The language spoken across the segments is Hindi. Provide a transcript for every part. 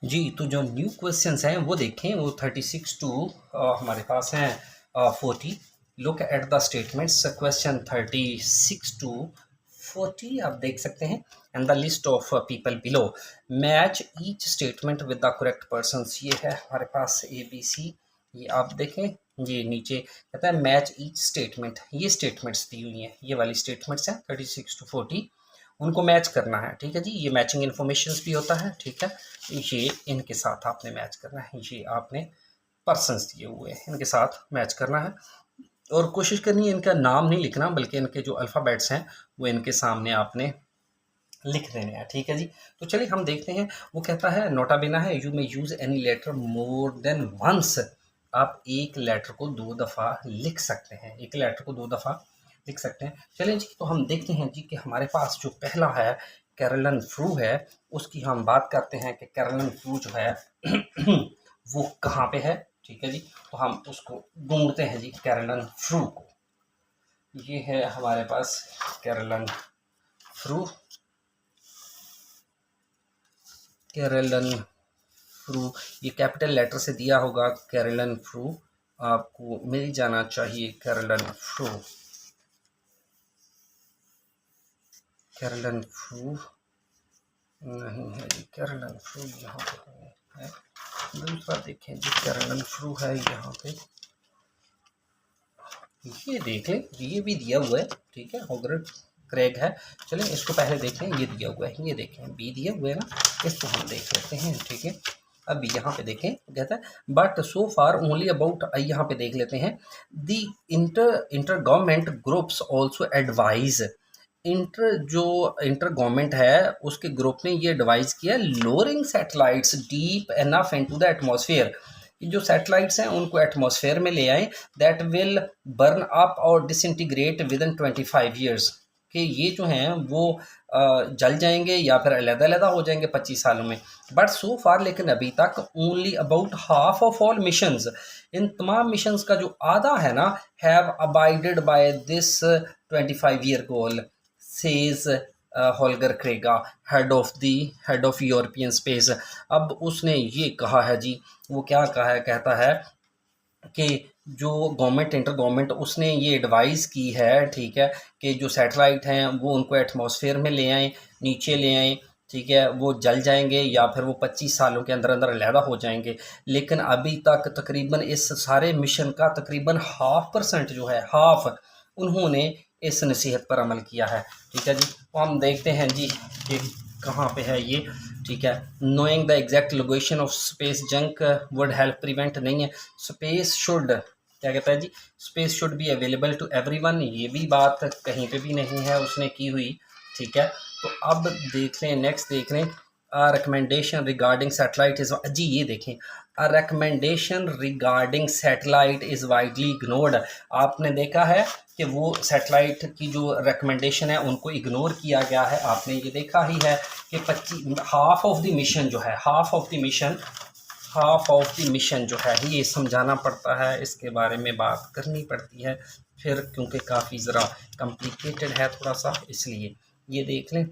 जी, तो जो न्यू क्वेश्चंस हैं वो देखें, वो 36 टू हमारे पास हैं 40। Look at the statements, question 36 to 40 आप देख सकते हैं। And the list of people below, match each statement with the correct persons. ये है हमारे पास ABC। ये आप देखें, ये नीचे कहता है मैच ईच स्टेटमेंट। ये स्टेटमेंट्स दी हुई हैं, ये वाली स्टेटमेंट्स हैं 36 टू 40, उनको मैच करना है। ठीक है जी, ये मैचिंग इन्फॉर्मेशन भी होता है। ठीक है, ये इनके साथ आपने मैच करना है। ये आपने पर्सन्स दिए हुए हैं, इनके साथ मैच करना है और कोशिश करनी है इनका नाम नहीं लिखना, बल्कि इनके जो अल्फ़ाबेट्स हैं वो इनके सामने आपने लिख देने हैं। ठीक है जी, तो चलिए हम देखते हैं। वो कहता है नोटा बिना है, you may use any letter more than once. आप एक लेटर को 2 दफ़ा लिख सकते हैं, एक लेटर को 2 दफ़ा लिख सकते हैं। चलिए जी, तो हम देखते हैं जी कि हमारे पास जो पहला है कैरोलन फ्रू है, उसकी हम बात करते हैं कि कैरोलन फ्रू जो है वो कहाँ पे है। ठीक है जी, तो हम उसको ढूंढते हैं जी कैरोलन फ्रू को। ये है हमारे पास कैरोलन फ्रू। कैरोलन फ्रू, ये कैपिटल लेटर से दिया होगा कैरोलन फ्रू, आपको मिल जाना चाहिए कैरोलन फ्रू। कैरोलन फ्रू नहीं है जी, कैरोलन फ्रू यहाँ पे है। दूसरा देखें जी, कैरोलन फ्रू है यहाँ पे, ये देख लें, ये भी दिया हुआ है। ठीक है, हॉगवर्ड क्रेग है। चलें इसको पहले देख लें, ये दिया हुआ है, ये देखें बी दिया हुआ है ना, इसको हम देख लेते हैं। ठीक है, अब यहाँ पे देखें कहता है but so far only about, यहाँ पे देख लेते हैं the inter government groups also advise. Inter government है उसके ग्रुप ने ये एडवाइज किया lowering satellites deep enough into the atmosphere, जो सैटेलाइट्स हैं उनको एटमॉस्फेयर में ले आएँ दैट विल बर्न अप और डिसइंटीग्रेट विद इन 25 ईयर्स, कि ये जो हैं वो जल जाएंगे या फिर अलग-अलग हो जाएंगे 25 सालों में। बट सो फार, लेकिन अभी तक only about half of all missions, इन तमाम मिशंस का जो आधा है ना, have abided by this 25 year goal, says Holger Krag, head of European space. अब उसने ये कहा है जी, वो क्या कहा है, कहता है कि जो गवर्नमेंट इंटर गवर्नमेंट उसने ये एडवाइस की है, ठीक है, कि जो सैटेलाइट हैं वो उनको एटमॉस्फेयर में ले आएँ, नीचे ले आएँ। ठीक है, वो जल जाएंगे या फिर वो 25 सालों के अंदर अंदर अलहदा हो जाएंगे। लेकिन अभी तक तकरीबन इस सारे मिशन का तकरीबन 0.5% जो है, हाफ, उन्होंने इस नसीहत पर अमल किया है। ठीक है जी, तो हम देखते हैं जी कि कहाँ पे है ये। ठीक है, knowing the exact location of space junk would help prevent, नहीं है, स्पेस शुड, क्या कहता है जी, space should be available to everyone, ये भी बात कहीं पे भी नहीं है उसने की हुई। ठीक है, तो अब देख लें, नेक्स्ट देख लें, रिकमेंडेशन रिगार्डिंग सैटेलाइट इज, जी ये देखें, a recommendation regarding satellite is widely ignored. आपने देखा है कि वो सैटेलाइट की जो रिकमेंडेशन है उनको इग्नोर किया गया है। आपने ये देखा ही है कि 25 हाफ ऑफ द मिशन जो है, हाफ ऑफ द मिशन जो है, ये समझाना पड़ता है, इसके बारे में बात करनी पड़ती है फिर, क्योंकि काफ़ी ज़रा कॉम्प्लिकेटेड है थोड़ा सा, इसलिए ये देख लें।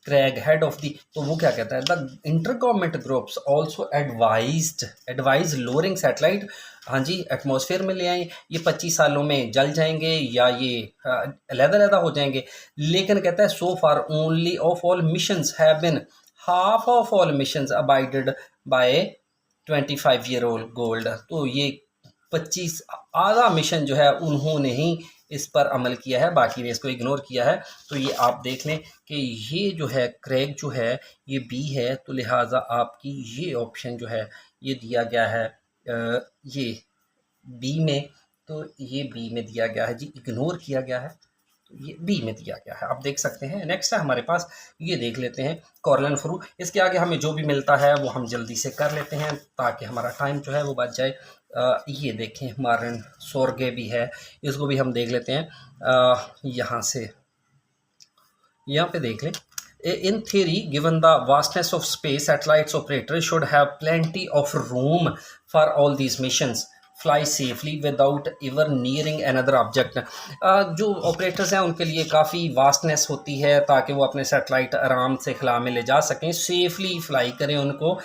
क्रैग हेड ऑफ दी, तो वो क्या कहता है, the inter government groups also advise lowering satellite, हाँ जी, एटमॉस्फेयर में ले आए, ये 25 सालों में जल जाएंगे या ये अलग-अलग हो जाएंगे। लेकिन कहता है so far only of all missions have been, half of all missions abided by 25 year old gold, तो ये 25 आधा मिशन जो है उन्होंने ही इस पर अमल किया है, बाकी ने इसको इग्नोर किया है। तो ये आप देख लें कि ये जो है क्रैग जो है ये बी है, तो लिहाजा आपकी ये ऑप्शन जो है ये दिया गया है ये बी में, तो ये बी में दिया गया है जी, इग्नोर किया गया है, तो ये बी में दिया गया है, आप देख सकते हैं। नेक्स्ट है हमारे पास, ये देख लेते हैं कॉर्लन फ्रू। इसके आगे हमें जो भी मिलता है वो हम जल्दी से कर लेते हैं ताकि हमारा टाइम जो है वो बच जाए। ये देखें मारन सोरगे भी है, इसको भी हम देख लेते हैं। यहाँ से यहाँ पे देख लें, in theory given the vastness of space satellites operators should have plenty of room for all these missions fly safely without ever nearing another object. जो ऑपरेटर्स हैं उनके लिए काफ़ी वास्टनेस होती है ताकि वो अपने सैटेलाइट आराम से खला में ले जा सकें, सेफली फ्लाई करें उनको।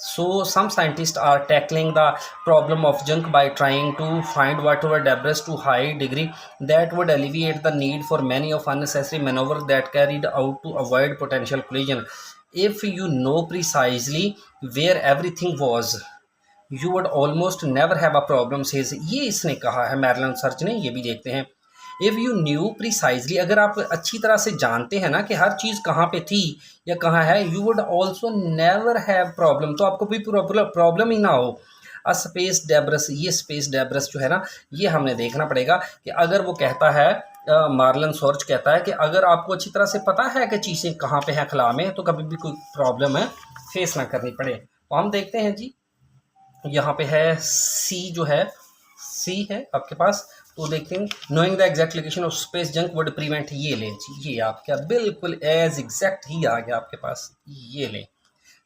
So some scientists are tackling the problem of junk by trying to find whatever debris to high degree that would alleviate the need for many of unnecessary maneuvers that carried out to avoid potential collision. If you know precisely where everything was, you would almost never have a problem, says, ये इसने कहा है मैरलन सर्च ने। ये भी देखते हैं। इफ़ यू न्यू प्रिसाइजली, अगर आप अच्छी तरह से जानते हैं ना कि हर चीज़ कहाँ पे थी या कहाँ है, you would also never have problem, तो आपको भी प्रॉब्लम ही ना हो। अ स्पेस डेब्रस, ये स्पेस डेब्रस जो है ना, ये हमने देखना पड़ेगा कि अगर वो कहता है, मार्लन सॉर्च कहता है कि अगर आपको अच्छी तरह से पता है कि चीज़ें कहाँ पे हैं खला में, तो कभी भी कोई प्रॉब्लम है फेस ना करनी पड़े। तो हम देखते हैं जी, यहाँ पे है सी, जो है सी है आपके पास, तो देखते हैं knowing the exact location of space junk would prevent, ये ले जी, ये आपका बिल्कुल एज एग्जैक्ट ही आ गया आपके पास, ये ले,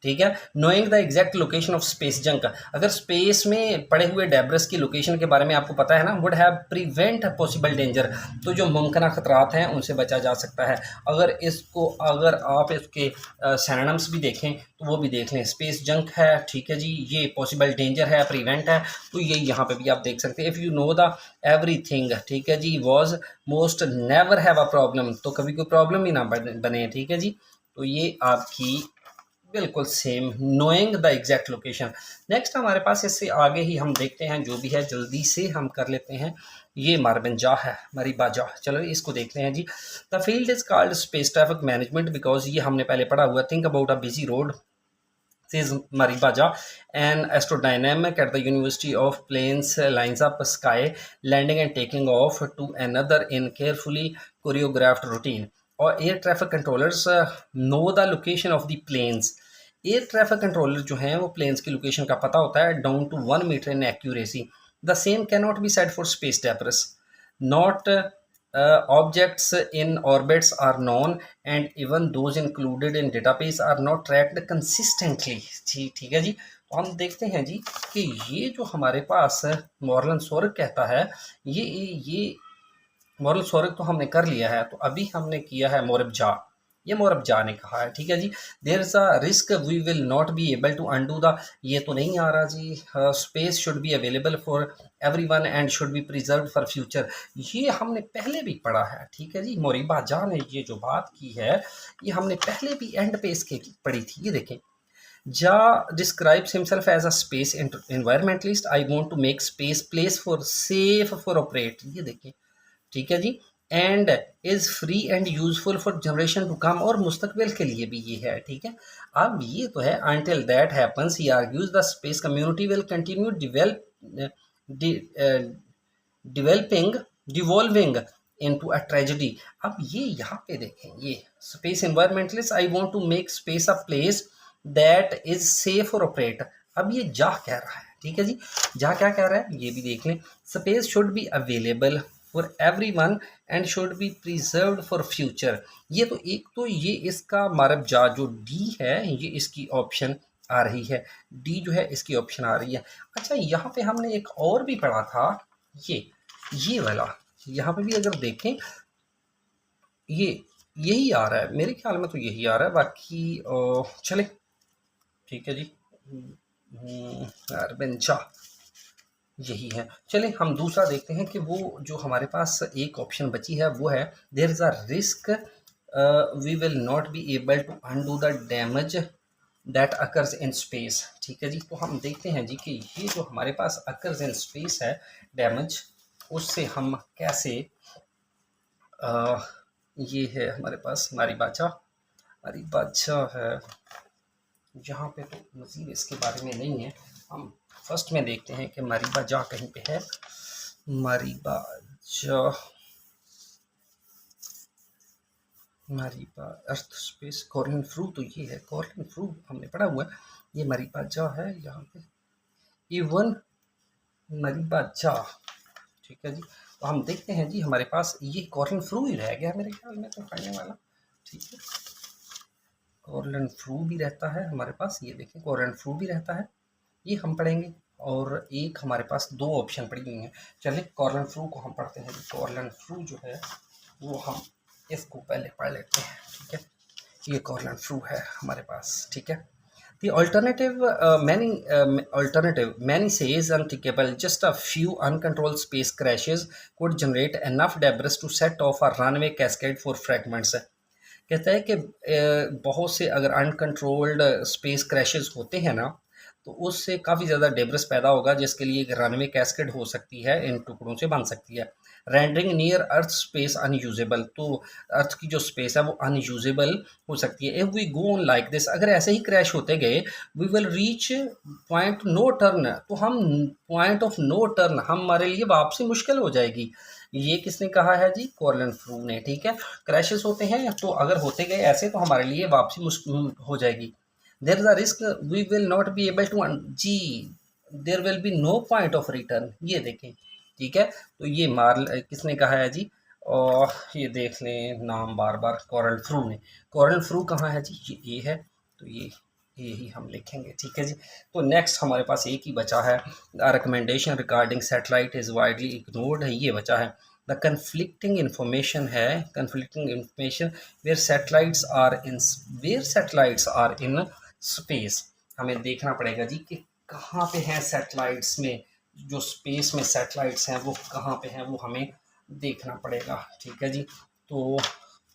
ठीक है। Knowing the exact location of space junk, अगर स्पेस में पड़े हुए डेब्रस की लोकेशन के बारे में आपको पता है ना, would have prevent possible danger, तो जो मुमकिन खतरात हैं उनसे बचा जा सकता है। अगर आप इसके सिनोनिम्स भी देखें तो वो भी देख लें, स्पेस जंक है, ठीक है जी, ये पॉसिबल डेंजर है, प्रिवेंट है, तो ये यहाँ पे भी आप देख सकते हैं। If you know the everything, ठीक है जी, was most never have a problem, तो कभी कोई प्रॉब्लम ही ना बने, ठीक है जी। तो ये आपकी बिल्कुल same, knowing the exact location. Next हमारे पास इससे आगे ही हम देखते हैं, जो भी है जल्दी से हम कर लेते हैं। ये मरबंजा है, मरीबाजा, चलो इसको देखते हैं जी। The field is called space traffic management because, ये हमने पहले पढ़ा हुआ, think about a busy road, says Maribaja, an astrodynamic at the University of Plains, lines up sky, landing and taking off to another in carefully choreographed routine. Or air traffic controllers know the location of the planes. Air traffic controller जो हैं वो प्लेन्स की लोकेशन का पता होता है down to 1 metre in accuracy. The same can not be said for space debris, not objects in orbits are known and even those included in database are not tracked consistently। जी ठीक है जी। तो हम देखते हैं जी कि ये जो हमारे पास मॉर्लन सोरग कहता है, ये मॉरल सोरग तो हमने कर लिया है, तो अभी हमने किया है मोरब जा, ये मोरब जा ने कहा है, ठीक है जी। There is a risk we will not be able to undo the, ये तो नहीं आ रहा जी। Space should be available for everyone and should be preserve for future, ये हमने पहले भी पढ़ा है, ठीक है जी। मोरिबा जा ने ये जो बात की है, ये हमने पहले भी एंड पे इसके पढ़ी थी। ये देखें, Ja describes himself as a space environmentalist. I want to make space place for safe for operate, ये देखें, ठीक है जी। And is free and useful for generation to come, और मुस्तकबिल के लिए भी ये है, ठीक है। अब ये तो है, until that happens he argues the space community will continue devolving into a tragedy। अब ये यहाँ पे देखें, ये space environmentalist, I want to make space a place that is safe और ऑपरेट। अब ये जा कह रहा है, ठीक है जी, जा क्या कह रहा है ये भी देख लें। Space should be available for everyone and should B preserved for future. ये तो एक तो ये इसका मारब जा जो डी है, ये इसकी ऑप्शन आ रही है, डी जो है इसकी ऑप्शन आ रही है। अच्छा, यहाँ पे हमने एक और भी पढ़ा था, ये वाला, यहाँ पे भी अगर देखें ये यही आ रहा है, मेरे ख्याल में तो यही आ रहा है, बाकी चले ठीक है जी। अरबेंचा यही है। चलें हम दूसरा देखते हैं कि वो जो हमारे पास एक ऑप्शन बची है वो है there is a risk we will not be able to undo the damage that occurs in space, ठीक है जी। तो हम देखते हैं जी कि ये जो हमारे पास अकर्स इन स्पेस है डैमेज, उससे हम कैसे ये है हमारे पास हमारी बादशाह है, यहाँ पे तो मज़ीद इसके बारे में नहीं है। हम फर्स्ट में देखते हैं कि मरीबा जा कहीं पे है, मरीबा अर्थ स्पेस कॉर्लन फ्रू, तो ये है कॉर्लन फ्रू हमने पढ़ा हुआ है, ये मरीबा जा है यहाँ पे, इवन मरीबा जा, ठीक है जी। तो हम देखते हैं जी हमारे पास ये कॉर्लन फ्रू ही रह गया मेरे ख्याल में तो पढ़ने वाला, ठीक है। कॉर्लन फ्रू भी रहता है हमारे पास, ये देखें कॉर्लन फ्रू भी रहता है, ये हम पढ़ेंगे। और एक हमारे पास दो ऑप्शन पड़ी हुई हैं। चलिए कॉर्लन फ्लू को हम पढ़ते हैं। कॉर्लन फ्लू जो है वो हम इसको पहले पढ़ लेते हैं, ठीक है। ये कॉर्लन फ्लू है हमारे पास, ठीक है। The alternative, many say is unthinkable. Just a few uncontrolled space crashes could generate enough debris to set off a runway cascade for fragments. कहता है कि बहुत से अगर अनकंट्रोल्ड स्पेस क्रैशेस होते हैं ना, तो उससे काफ़ी ज़्यादा डेब्रिस पैदा होगा, जिसके लिए एक रनवे कैस्केड हो सकती है, इन टुकड़ों से बन सकती है। रेंडरिंग नियर अर्थ स्पेस अनयूजेबल, तो अर्थ की जो स्पेस है वो अनयूजेबल हो सकती है। If we go on like this, अगर ऐसे ही क्रैश होते गए, we will reach point no turn, तो हम पॉइंट ऑफ नो टर्न, हमारे लिए वापसी मुश्किल हो जाएगी। ये किसने कहा है जी? कॉर्लन फ्लू ने, ठीक है। क्रैशेस होते हैं तो अगर होते गए ऐसे तो हमारे लिए वापसी मुश्किल हो जाएगी। There is a risk we will not be able to जी, there will be no point of return. ये देखें, ठीक है। तो ये किसने कहा है जी? और ये देख लें नाम बार बार, कॉर्लन फ्लू ने। कॉर्लन फ्लू कहाँ है जी? ये है, तो ये ही हम लिखेंगे, ठीक है जी। तो नेक्स्ट हमारे पास एक ही बचा है। Recommendation regarding satellite is widely ignored है, ये बचा है। द कन्फ्लिक्टिंग इन्फॉर्मेशन है, conflicting information where satellites are in space. हमें देखना पड़ेगा जी कि कहाँ पे हैं सैटेलाइट्स में, जो स्पेस में सैटेलाइट्स हैं वो कहाँ पे हैं, वो हमें देखना पड़ेगा, ठीक है जी। तो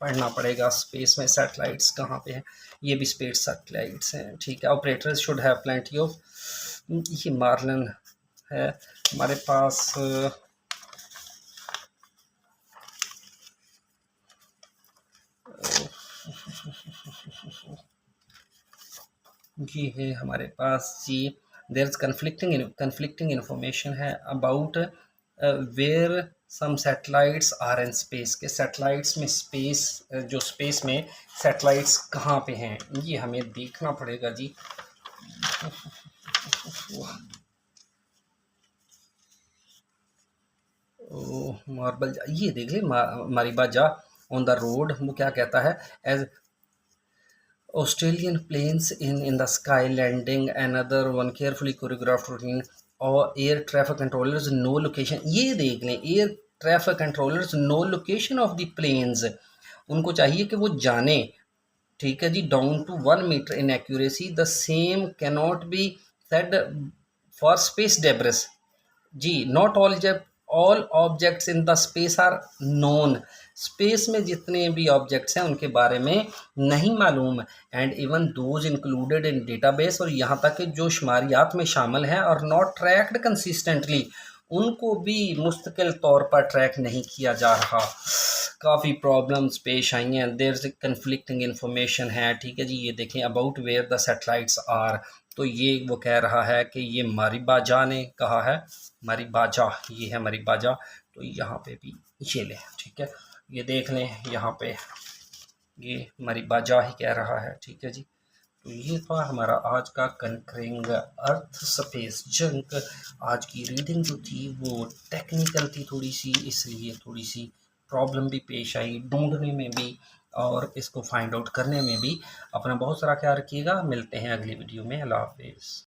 पढ़ना पड़ेगा स्पेस में सैटेलाइट्स कहाँ पे हैं। ये भी स्पेस सैटेलाइट्स हैं, ठीक है। Operators should have plenty of, ये मार्लिन है हमारे पास। ये है हमारे पास जी, देयर इज कन्फ्लिक्टिंग इन्फॉर्मेशन है about where some satellites are in space, के सैटेलाइट्स में स्पेस, जो स्पेस में सैटेलाइट्स कहाँ पे हैं, ये हमें देखना पड़ेगा जी। मार्बल, ये देख ले मारिबा जा ऑन द रोड, वो क्या कहता है? As Australian planes in the sky landing, another one carefully choreographed routine, और air traffic controllers know location. ये देख लें, air traffic controllers know location of the planes, उनको चाहिए कि वो जाने, ठीक है जी। Down to 1 metre in accuracy, the same cannot be said for space debris जी। Not all objects in the space are known, space में जितने भी ऑब्जेक्ट्स हैं उनके बारे में नहीं मालूम। And even those included in database, और यहाँ तक कि जो शुमारियात में शामिल हैं और नॉट ट्रैक्ड कंसिस्टेंटली, उनको भी मुस्तकिल तौर पर ट्रैक नहीं किया जा रहा। काफ़ी प्रॉब्लम्स पेश आई हैं। देयर इज कन्फ्लिक्टिंग इन्फॉर्मेशन है, ठीक है जी। ये देखें about where the satellites are, तो ये वो कह रहा है कि ये मारिबाजा ने कहा है, मारिबाजा, ये है मारिबाजा। तो यहाँ पे भी ये लें, ठीक है। ये देख लें यहाँ पे, ये मारिबाजा ही कह रहा है, ठीक है जी। तो ये था हमारा आज का कंकरिंग अर्थ स्पेस जंक। आज की रीडिंग जो थी वो टेक्निकल थी थोड़ी सी, इसलिए थोड़ी सी प्रॉब्लम भी पेश आई ढूंढने में भी और इसको फाइंड आउट करने में भी। अपना बहुत सारा ख्याल रखिएगा, मिलते हैं अगली वीडियो में। अल्लाह हाफिज़।